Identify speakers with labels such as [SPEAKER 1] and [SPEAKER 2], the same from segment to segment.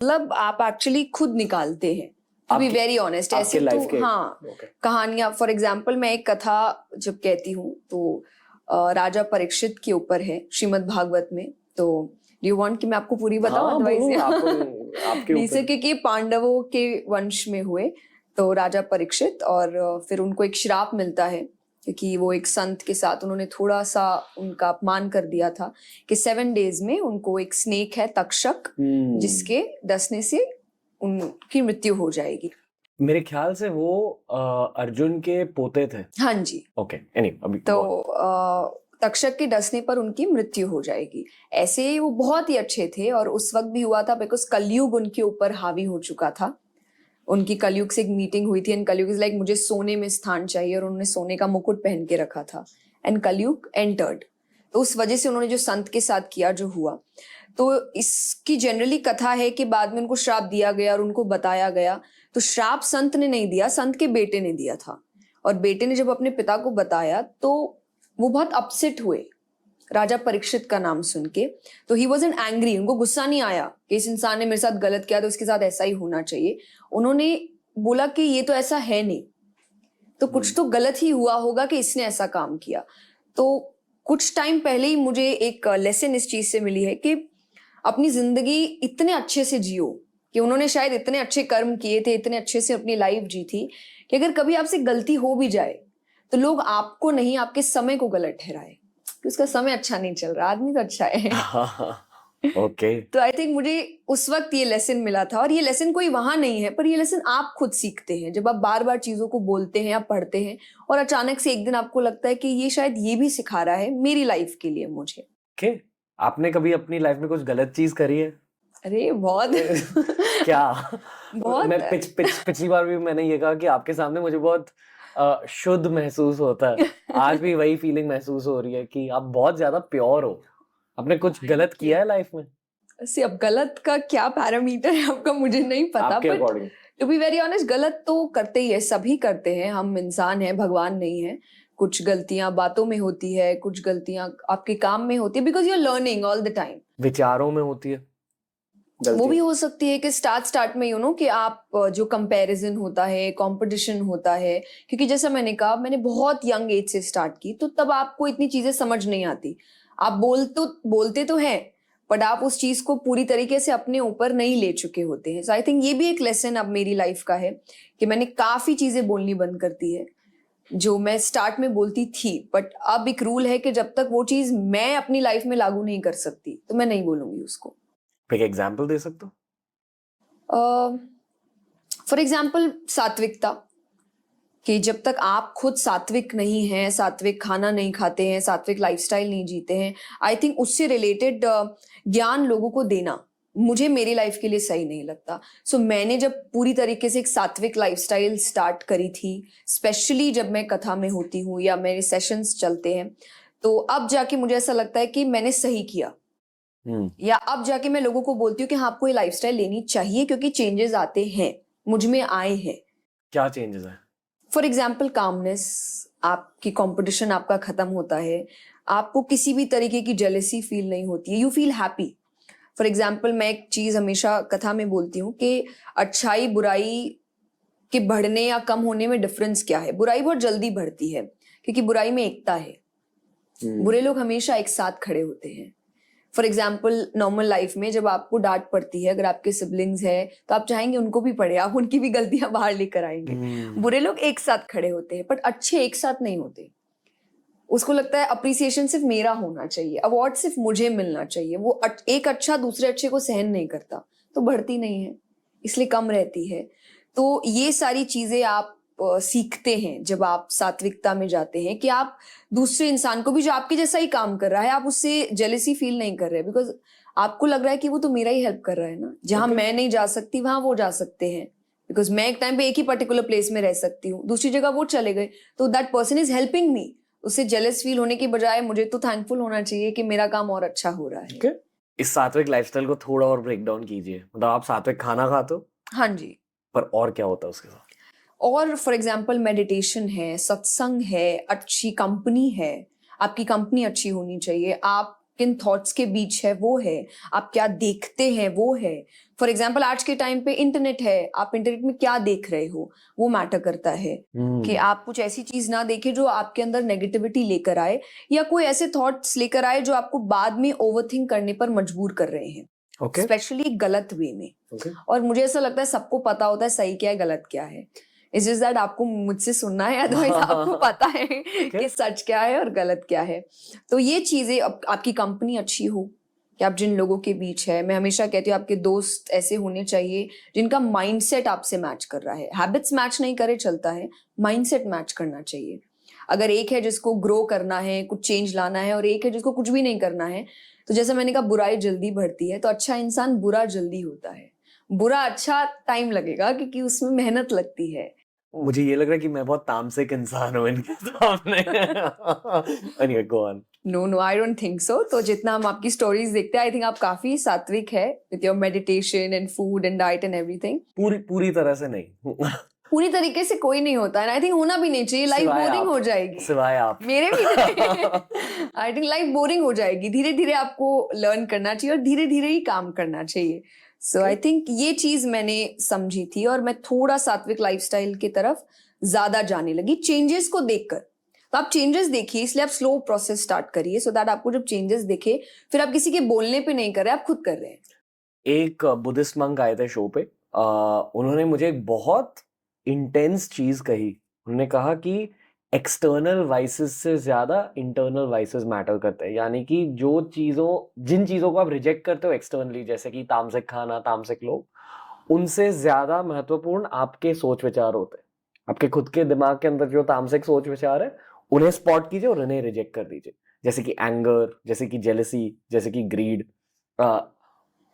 [SPEAKER 1] मतलब आप एक्चुअली खुद निकालते हैं, टू बी वेरी ऑनेस्ट। ऐसे तो हाँ, कहानियां, फॉर एग्जाम्पल मैं एक कथा जब कहती हूँ तो राजा परीक्षित के ऊपर है श्रीमद् भागवत में। तो डू यू वांट कि मैं आपको पूरी बताऊं? जैसे कि पांडवों के वंश में हुए तो राजा परीक्षित, और फिर उनको एक श्राप मिलता है क्योंकि वो एक संत के साथ उन्होंने थोड़ा सा उनका अपमान कर दिया था कि 7 डेज में उनको एक स्नेक है तक्षक, जिसके डसने से उनकी मृत्यु हो जाएगी।
[SPEAKER 2] मेरे ख्याल से वो अर्जुन के पोते थे।
[SPEAKER 1] हाँ जी।
[SPEAKER 2] ओके, अभी
[SPEAKER 1] तो तक्षक के डसने पर उनकी मृत्यु हो जाएगी। ऐसे वो बहुत ही अच्छे थे और उस वक्त भी हुआ था बिकॉज कलयुग उनके ऊपर हावी हो चुका था। उनकी कलयुग से एक मीटिंग हुई थी एंड कलयुग इज लाइक मुझे सोने में स्थान चाहिए, और उन्होंने सोने का मुकुट पहन के रखा था एंड कलयुग एंटर्ड। तो उस वजह से उन्होंने जो संत के साथ किया जो हुआ, तो इसकी जनरली कथा है कि बाद में उनको श्राप दिया गया और उनको बताया गया। तो श्राप संत ने नहीं दिया, संत के बेटे ने दिया था, और बेटे ने जब अपने पिता को बताया तो वो बहुत अपसेट हुए राजा परीक्षित का नाम सुन के। तो ही वॉज एन एंग्री, उनको गुस्सा नहीं आया कि इस इंसान ने मेरे साथ गलत किया तो इसके साथ ऐसा ही होना चाहिए। उन्होंने बोला कि ये तो ऐसा है नहीं, तो कुछ तो गलत ही हुआ होगा कि इसने ऐसा काम किया। तो कुछ टाइम पहले ही मुझे एक लेसन इस चीज से मिली है कि अपनी जिंदगी इतने अच्छे से जियो, कि उन्होंने शायद इतने अच्छे कर्म किए थे, इतने अच्छे से अपनी लाइफ जी थी कि अगर कभी आपसे गलती हो भी जाए तो लोग आपको नहीं, आपके समय को गलत ठहराए कि उसका समय अच्छा नहीं चल रहा, आदमी तो अच्छा है।
[SPEAKER 2] ओके।
[SPEAKER 1] तो आई थिंक मुझे उस वक्त ये लेसन मिला था, और ये लेसन कोई वहां नहीं है, पर ये लेसन आप खुद सीखते हैं जब आप बार बार चीजों को बोलते हैं या पढ़ते हैं, और अचानक से एक दिन आपको लगता है कि ये शायद ये भी सिखा रहा है मेरी लाइफ के लिए मुझे।
[SPEAKER 2] ओके, आपने कभी अपनी लाइफ में कुछ गलत चीज करी है?
[SPEAKER 1] अरे बहुत।
[SPEAKER 2] क्या?
[SPEAKER 1] बहुत।
[SPEAKER 2] मैं पिछली बार भी मैंने ये कहा कि आपके सामने मुझे बहुत शुद्ध महसूस होता है। आज भी वही फीलिंग महसूस हो रही है कि आप बहुत ज्यादा प्योर हो। आपने कुछ गलत किया है लाइफ में?
[SPEAKER 1] अब गलत का क्या पैरामीटर है आपका मुझे नहीं पता,
[SPEAKER 2] आपके according.
[SPEAKER 1] To be very honest गलत तो करते ही है, सभी करते हैं, हम इंसान हैं, भगवान नहीं है। कुछ गलतियां बातों में होती है, कुछ गलतियां आपके काम में होती है, because you are learning all the time.
[SPEAKER 2] विचारों में होती है
[SPEAKER 1] वो भी हो सकती है कि स्टार्ट में कि आप जो कंपैरिजन होता है, कंपटीशन होता है, क्योंकि जैसा मैंने कहा मैंने बहुत यंग एज से स्टार्ट की, तो तब आपको इतनी चीजें समझ नहीं आती। आप बोलते तो हैं, बट आप उस चीज को पूरी तरीके से अपने ऊपर नहीं ले चुके होते हैं। सो आई थिंक ये भी एक लेसन अब मेरी लाइफ का है कि मैंने काफी चीजें बोलनी बंद कर दी है जो मैं स्टार्ट में बोलती थी, बट अब एक रूल है कि जब तक वो चीज मैं अपनी लाइफ में लागू नहीं कर सकती तो मैं नहीं बोलूंगी उसको।
[SPEAKER 2] एक एग्जाम्पल दे सकते हो?
[SPEAKER 1] फॉर एग्जाम्पल सात्विकता, कि जब तक आप खुद सात्विक नहीं हैं, सात्विक खाना नहीं खाते हैं, सात्विक लाइफस्टाइल नहीं जीते हैं, आई थिंक उससे रिलेटेड ज्ञान लोगों को देना मुझे मेरी लाइफ के लिए सही नहीं लगता। सो मैंने जब पूरी तरीके से एक सात्विक लाइफस्टाइल स्टार्ट करी थी, स्पेशली जब मैं कथा में होती हूँ या मेरे सेशंस चलते हैं, तो अब जाके मुझे ऐसा लगता है कि मैंने सही किया। या अब जाके मैं लोगों को बोलती हूँ कि हाँ आपको ये लाइफस्टाइल लेनी चाहिए क्योंकि चेंजेस आते हैं, मुझ में आए हैं।
[SPEAKER 2] क्या चेंजेस है?
[SPEAKER 1] फॉर एग्जाम्पल कामनेस, आपकी कंपटीशन आपका खत्म होता है, आपको किसी भी तरीके की जेलेसी फील नहीं होती है, you feel happy. For example मैं एक चीज हमेशा कथा में बोलती हूँ कि अच्छाई बुराई के बढ़ने या कम होने में डिफरेंस क्या है। बुराई बहुत जल्दी बढ़ती है क्योंकि बुराई में एकता है, बुरे लोग हमेशा एक साथ खड़े होते हैं। फॉर एग्जाम्पल नॉर्मल लाइफ में जब आपको डांट पड़ती है, अगर आपके सिबलिंग्स है तो आप चाहेंगे उनको भी पड़े, आप उनकी भी गलतियां बाहर लेकर आएंगे। बुरे लोग एक साथ खड़े होते हैं, बट अच्छे एक साथ नहीं होते। उसको लगता है अप्रिसिएशन सिर्फ मेरा होना चाहिए, अवार्ड सिर्फ मुझे मिलना चाहिए। वो एक अच्छा दूसरे अच्छे को सहन नहीं करता, तो बढ़ती नहीं है, इसलिए कम रहती है। तो ये सारी चीजें आप सीखते हैं जब आप सात्विकता में जाते हैं, कि आप दूसरे इंसान को भी जो आपके जैसा ही काम कर रहा है, आप उससे जेलेसी फील नहीं कर रहे, बिकॉज आपको लग रहा है कि वो तो मेरा ही हेल्प कर रहा है ना। जहां मैं नहीं जा सकती वहां वो जा सकते हैं, बिकॉज मैं एक टाइम पे एक ही पर्टिकुलर प्लेस में रह सकती हूँ, दूसरी जगह वो चले गए, तो that person is helping me. उससे जेलस फील होने की बजाय मुझे तो थैंकफुल होना चाहिए कि मेरा काम और अच्छा हो रहा है।
[SPEAKER 2] इस सात्विक लाइफस्टाइल को थोड़ा और ब्रेक डाउन कीजिए। मतलब आप सात्विक खाना खाते हो?
[SPEAKER 1] हाँ जी।
[SPEAKER 2] पर और क्या होता है उसके साथ?
[SPEAKER 1] और फॉर एग्जाम्पल मेडिटेशन है, सत्संग है, अच्छी कंपनी है, आपकी कंपनी अच्छी होनी चाहिए, आप किन थॉट्स के बीच है वो है, आप क्या देखते हैं वो है। फॉर एग्जाम्पल आज के टाइम पे इंटरनेट है, आप इंटरनेट में क्या देख रहे हो वो मैटर करता है कि आप कुछ ऐसी चीज ना देखें जो आपके अंदर नेगेटिविटी लेकर आए, या कोई ऐसे थॉट्स लेकर आए जो आपको बाद में ओवरथिंक करने पर मजबूर कर रहे हैं,
[SPEAKER 2] ओके
[SPEAKER 1] स्पेशली गलत वे में।
[SPEAKER 2] ओके
[SPEAKER 1] और मुझे ऐसा लगता है सबको पता होता है सही क्या है गलत क्या है, इट्स जस्ट दैट आपको मुझसे सुनना है, अदरवाइज आपको पता है कि सच क्या है और गलत क्या है। तो ये चीजें, आपकी कंपनी अच्छी हो, कि आप जिन लोगों के बीच है, मैं हमेशा कहती हूँ आपके दोस्त ऐसे होने चाहिए जिनका माइंडसेट आपसे मैच कर रहा है। हैबिट्स मैच नहीं करे चलता है, माइंडसेट मैच करना चाहिए। अगर एक है जिसको ग्रो करना है, कुछ चेंज लाना है, और एक है जिसको कुछ भी नहीं करना है, तो जैसे मैंने कहा बुराई जल्दी बढ़ती है, तो अच्छा इंसान बुरा जल्दी होता है, बुरा अच्छा टाइम लगेगा क्योंकि उसमें मेहनत लगती है।
[SPEAKER 2] मुझे ये लग रहा है कि मैं बहुत तामसिक इंसान हूँ इनके सामने। Anyway, go on.
[SPEAKER 1] No I don't think so. तो जितना हम आपकी स्टोरीज देखते हैं, आई थिंक आप काफी सात्विक है with your meditation and food and diet and everything.
[SPEAKER 2] पूरी तरह से नहीं।
[SPEAKER 1] पूरी तरीके से कोई नहीं होता है, आई थिंक होना भी नहीं चाहिए, लाइफ
[SPEAKER 2] सिवाय
[SPEAKER 1] बोरिंग
[SPEAKER 2] आप।
[SPEAKER 1] हो जाएगी।
[SPEAKER 2] सिवाय आप।
[SPEAKER 1] मेरे भी आई थिंक लाइफ बोरिंग हो जाएगी। धीरे धीरे आपको लर्न करना चाहिए और धीरे धीरे ही काम करना चाहिए। सो आई थिंक ये चीज मैंने समझी थी, और मैं थोड़ा सात्विक लाइफस्टाइल की तरफ ज्यादा जाने लगी चेंजेस को देखकर। तो आप चेंजेस देखिए, इसलिए आप स्लो प्रोसेस स्टार्ट करिए, सो दैट आपको जब चेंजेस दिखे, फिर आप किसी के बोलने पे नहीं कर रहे, आप खुद कर रहे हैं।
[SPEAKER 2] एक बुद्धिस्ट मंक आए थे शो पे, उन्होंने मुझे एक बहुत इंटेंस चीज कही। उन्होंने कहा कि एक्सटर्नल वाइसेस से ज्यादा इंटरनल वाइसेस मैटर करते हैं। यानी कि जिन चीजों को आप रिजेक्ट करते हो एक्सटर्नली, जैसे कि तामसिक खाना, तामसिक लोग, उनसे ज्यादा महत्वपूर्ण आपके सोच विचार होते हैं। आपके खुद के दिमाग के अंदर जो तामसिक सोच विचार है, उन्हें स्पॉट कीजिए और उन्हें रिजेक्ट कर दीजिए। जैसे कि एंगर, जैसे कि जेलसी, जैसे कि ग्रीड।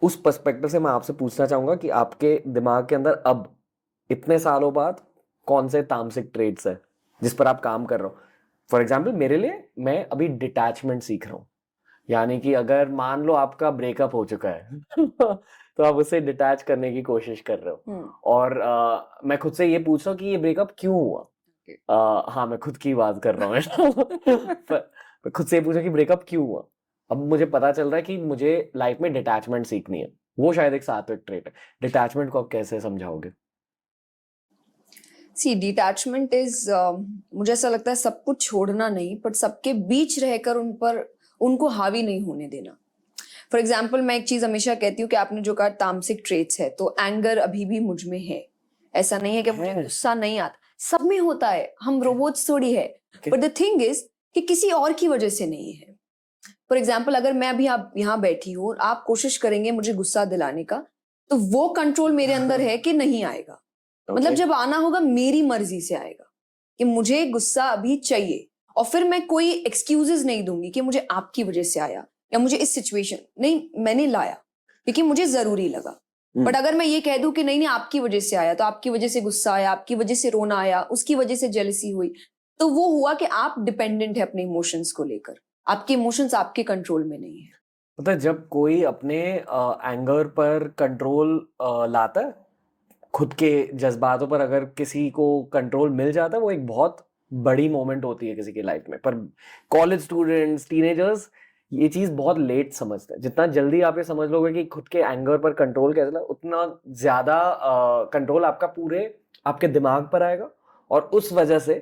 [SPEAKER 2] उस पर्सपेक्टिव से मैं आपसे पूछना चाहूंगा कि आपके दिमाग के अंदर अब इतने सालों बाद कौन से तामसिक ट्रेड्स है जिस पर आप काम कर रहे हो। फॉर एग्जाम्पल मेरे लिए, मैं अभी डिटैचमेंट सीख रहा हूँ। यानी कि अगर मान लो आपका ब्रेकअप हो चुका है तो आप उससे डिटैच करने की कोशिश कर रहे हो। और मैं खुद से ये पूछ रहा हूँ कि ये ब्रेकअप क्यों हुआ। हाँ, मैं खुद की बात कर रहा हूँ। मैं खुद से ये पूछा कि ब्रेकअप क्यों हुआ। अब मुझे पता चल रहा है कि मुझे लाइफ में डिटैचमेंट सीखनी है। वो शायद एक सात्विक ट्रेट है। डिटैचमेंट को आप कैसे समझाओगे?
[SPEAKER 1] सी डिटैचमेंट इज, मुझे ऐसा लगता है सब कुछ छोड़ना नहीं, बट सबके बीच रहकर उनको हावी नहीं होने देना। फॉर एग्जाम्पल मैं एक चीज हमेशा कहती हूँ कि आपने जो कहा तामसिक ट्रेट्स है, तो एंगर अभी भी मुझ में है। ऐसा नहीं है कि मुझे गुस्सा नहीं आता, सब में होता है, हम रोबोट्स थोड़ी है। बट द थिंग इज कि किसी और की वजह से नहीं है। फॉर एग्जाम्पल अगर मैं अभी आप यहाँ बैठी हूँ और आप कोशिश करेंगे मुझे गुस्सा दिलाने का, तो वो कंट्रोल मेरे अंदर है कि नहीं आएगा। मतलब जब आना होगा मेरी मर्जी से आएगा कि मुझे गुस्सा अभी चाहिए, और फिर मैं कोई एक्सक्यूजेस नहीं दूंगी कि मुझे आपकी वजह से आया या मुझे इस सिचुएशन नहीं, मैंने लाया क्योंकि मुझे जरूरी लगा। बट अगर मैं ये कह दूं कि नहीं नहीं आपकी वजह से आया, तो आपकी वजह से गुस्सा आया, आपकी वजह से रोना आया, उसकी वजह से जेलसी हुई, तो वो हुआ कि आप डिपेंडेंट है अपने इमोशंस को लेकर। आपके इमोशंस आपके कंट्रोल में नहीं है।
[SPEAKER 2] मतलब जब कोई अपने एंगर पर कंट्रोल लाता है, खुद के जज्बातों पर अगर किसी को कंट्रोल मिल जाता है, वो एक बहुत बड़ी मोमेंट होती है किसी की लाइफ में। पर कॉलेज स्टूडेंट्स, टीनेजर्स ये चीज बहुत लेट समझते हैं। जितना जल्दी आप ये समझ लोगे कि खुद के एंगर पर कंट्रोल कैसे ला, उतना ज्यादा कंट्रोल आपका पूरे आपके दिमाग पर आएगा, और उस वजह से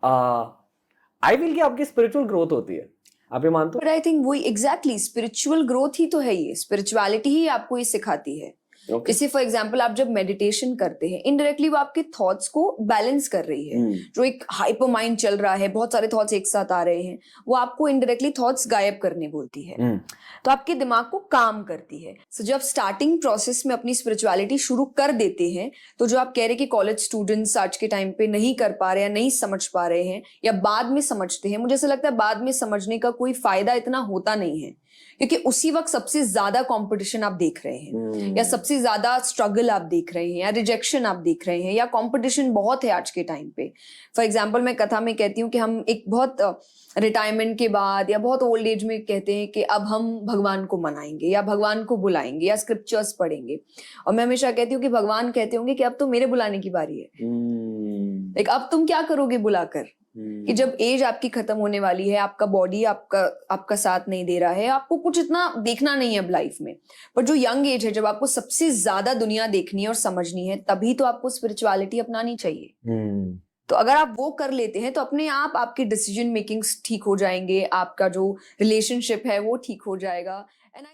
[SPEAKER 2] आई फील कि आपकी स्पिरिचुअल ग्रोथ होती है। आप ये मानते हो?
[SPEAKER 1] बट आई थिंक वही एग्जैक्टली स्पिरिचुअल ग्रोथ ही तो है, ये स्पिरिचुअलिटी ही आपको ये सिखाती है। जैसे फॉर एग्जाम्पल आप जब मेडिटेशन करते हैं, इनडायरेक्टली वो आपके थॉट्स को बैलेंस कर रही है। जो एक हाइपर माइंड चल रहा है, बहुत सारे थॉट्स एक साथ आ रहे हैं, वो आपको इनडायरेक्टली थॉट्स गायब करने बोलती है, तो आपके दिमाग को काम करती है। सो जब स्टार्टिंग प्रोसेस में अपनी स्पिरिचुअलिटी शुरू कर देते हैं, तो जो आप कह रहे कि कॉलेज स्टूडेंट्स आज के टाइम पे नहीं कर पा रहे हैं, नहीं समझ पा रहे हैं, या बाद में समझते हैं, मुझे ऐसा लगता है बाद में समझने का कोई फायदा इतना होता नहीं है, क्योंकि उसी वक्त सबसे ज्यादा कंपटीशन आप देख रहे हैं, या सबसे ज्यादा स्ट्रगल आप देख रहे हैं, या रिजेक्शन आप देख रहे हैं, या कंपटीशन बहुत है आज के टाइम पे। फॉर एग्जांपल मैं कथा में कहती हूँ कि हम एक बहुत रिटायरमेंट के बाद या बहुत ओल्ड एज में कहते हैं कि अब हम भगवान को मनाएंगे या भगवान को बुलाएंगे या स्क्रिप्चर्स पढ़ेंगे, और मैं हमेशा कहती हूँ कि भगवान कहते होंगे कि अब तो मेरे बुलाने की बारी है, लाइक अब तुम क्या करोगे बुलाकर, कि जब एज आपकी खत्म होने वाली है, आपका बॉडी आपका साथ नहीं दे रहा है, आपको कुछ इतना देखना नहीं है अब लाइफ में, पर जो यंग एज है जब आपको सबसे ज्यादा दुनिया देखनी है और समझनी है, तभी तो आपको स्पिरिचुअलिटी अपनानी चाहिए। तो अगर आप वो कर लेते हैं तो अपने आप आपकी डिसीजन मेकिंग्स ठीक हो जाएंगे, आपका जो रिलेशनशिप है वो ठीक हो जाएगा।